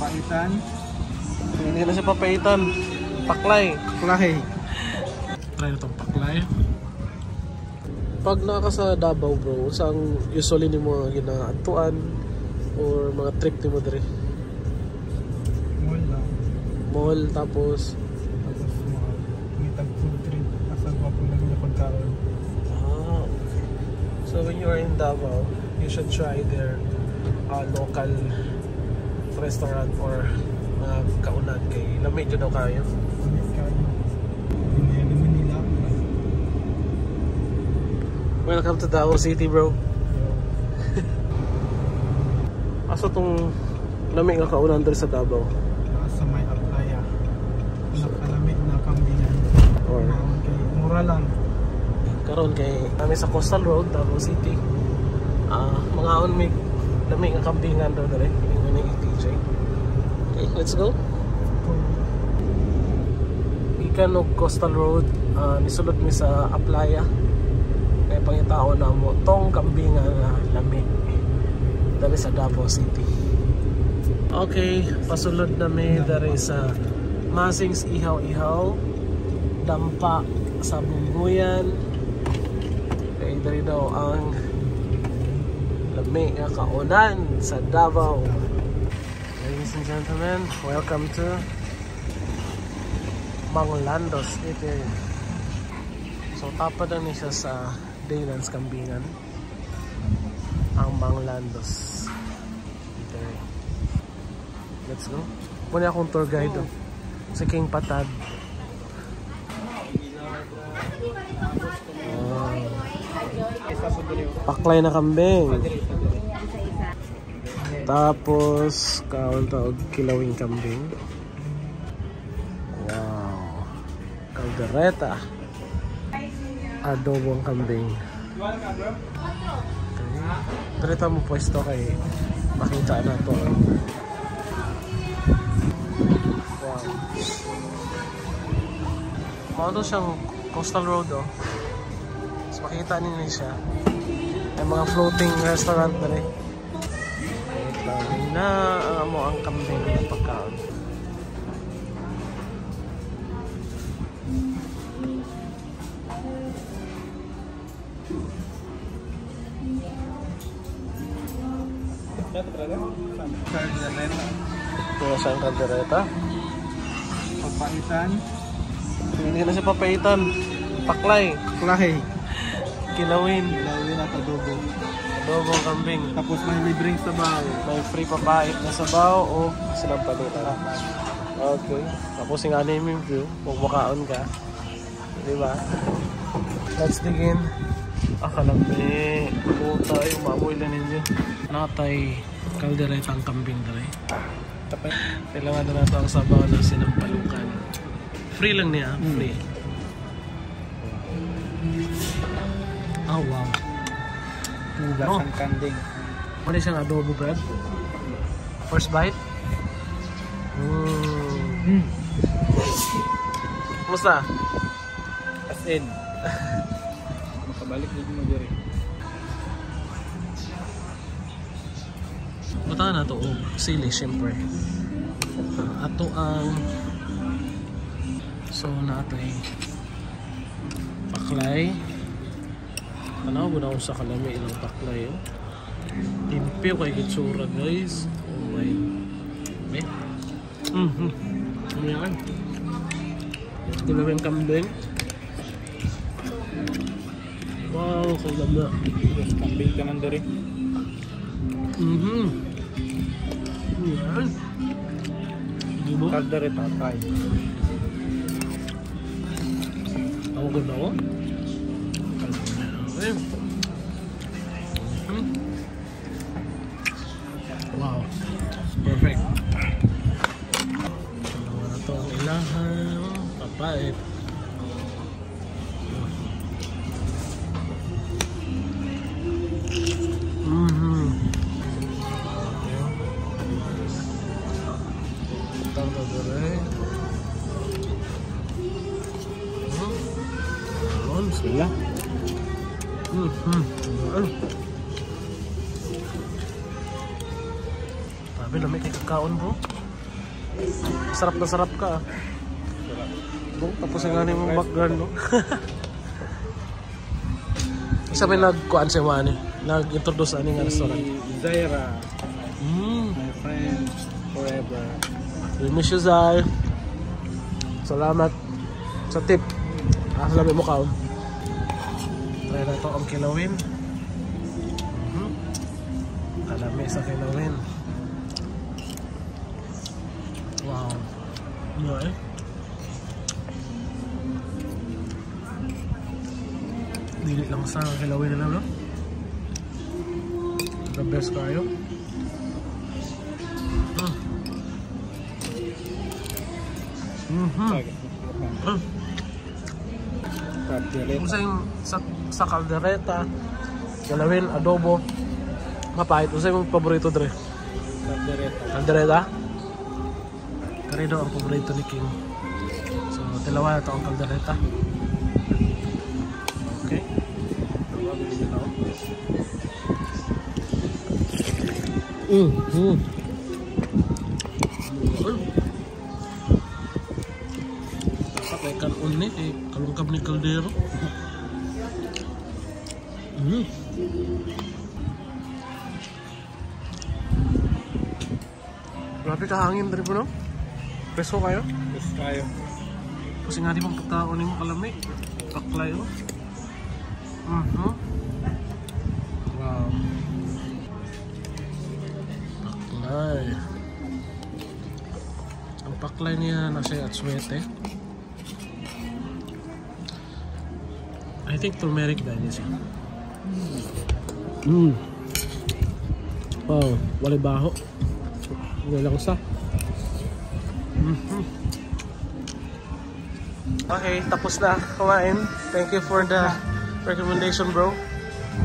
Papaitan. Hindi na siya papaitan. Paklay. Paklay. Try na itong paklay. Pag naka sa Davao bro, saan usually ni mo ginatuan or mga trip ni mo dre? Mall lang. Mall tapos Mga mitag food trip. Asal pa po naging pagkaon. okay. So when you are in Davao, you should try their local restaurant or mga kaunan kay lamig yun daw kayo. Ulit kayo. Hindi yan naman nila. Welcome to Davao City bro. Asa tong lamig nga kaunan dito sa Davao? Sa may Aplaya. Nakalamig na kambingan. Or Mura lang. karon kay kami sa Coastal Road, Davao City. Mga may lamig nga kambingan daw dere. Ingon ni TJ. Okay, let's go. Ikan og Coastal Road, nisulod mi sa Aplaya. Kaya pangitao na mo tong kambingan nga lamig dali sa Davao City. Okay, pasulod na mi dari sa Masings Ihaw-Ihaw, Dampa sa Bungguyan. Kaya dari daw ang lamig nga kaunan sa Davao. Ladies and gentlemen, welcome to Manglandos City. So tapad na niya sa Daylands Kambingan ang Manglandos. Okay. Let's go. Muna akong tour guide si King Patad. Paklay na kambing. Tapos kaon taog kilawing kambing. Wow. Caldereta. Adobong kambing. Okay. Direta mo pwesto kay makita na to. Wow. Maano siyang coastal road oh. Mas makita ninyo siya. May mga floating restaurant na rin. Wait lang na mo ang kambing na pagkaon. Ito na siyang kaldereta. Papaitan. Hindi na siya papaitan. Paklay. Paklay. Kilawin. Kilawin at adobo. Adobong kambing. Tapos may libreng sabaw. May free papait na sabaw o sinampalita. Okay. Tapos yung anime view. Kung makaon ka. Diba? Let's dig in. Kalambi. Puta yung maamoy lang ninyo. Natay kalderetang kambing dali. Kailangan na nato ang sabaw na sinampalukan. Free lang niya. Free. Oh wow. Pugas ang kanding. Ano siyang adobo bread? First bite? Kumusta? As in. Makabalik din mo diri. Butangan na ito o sili syempre. Ato ang so natin paklay. Ano ba na ako sa kalami ilang paklay oh. Limpyo kay gitsura guys. Oh my. May. Ano yan? Kilawin kambing. Wow, kaganda. Kambing ka man diri. Yan. Diba? Caldereta try. Ako ganda ko. Okay. Wow. Perfect. Dalawa na ito ang ilahan. Papait. Bismillah. Sabi lamig kay kakaon bro. Sarap na sarap ka. Tapos yung ano yung background, no? Isa may nagkuhan siya mo, nag-introduce ano yung restaurant. Zaira, Mm. my friend forever. We miss you, Zay. Salamat sa tip. Salamat mo ka. Try na ito ang kilawin. Kalami sa kilawin. Wow. Ano eh? Dili lang sa kilawin na lang, no? The best kayo. Kung sa caldereta, kilawin, adobo, mapait. Kung sa'yo mong paborito dre? Caldereta? Karido ang paborito ni King. So, tilawa na ito ang caldereta. Okay. Pakai kanon ni kalungkab ni kaldero. Grabe ka hangin dari po, no? Preso kayo? Yes, kayo. Kasi nga di mong pagkaon mo kalami. Paklay, oh. Wow. Paklay. Ang paklay niya nasa at swete. I think turmeric dahil siya. Wow, wala baho. Wala ko sa. Okay, tapos na kumain. Thank you for the recommendation, bro.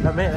Lami.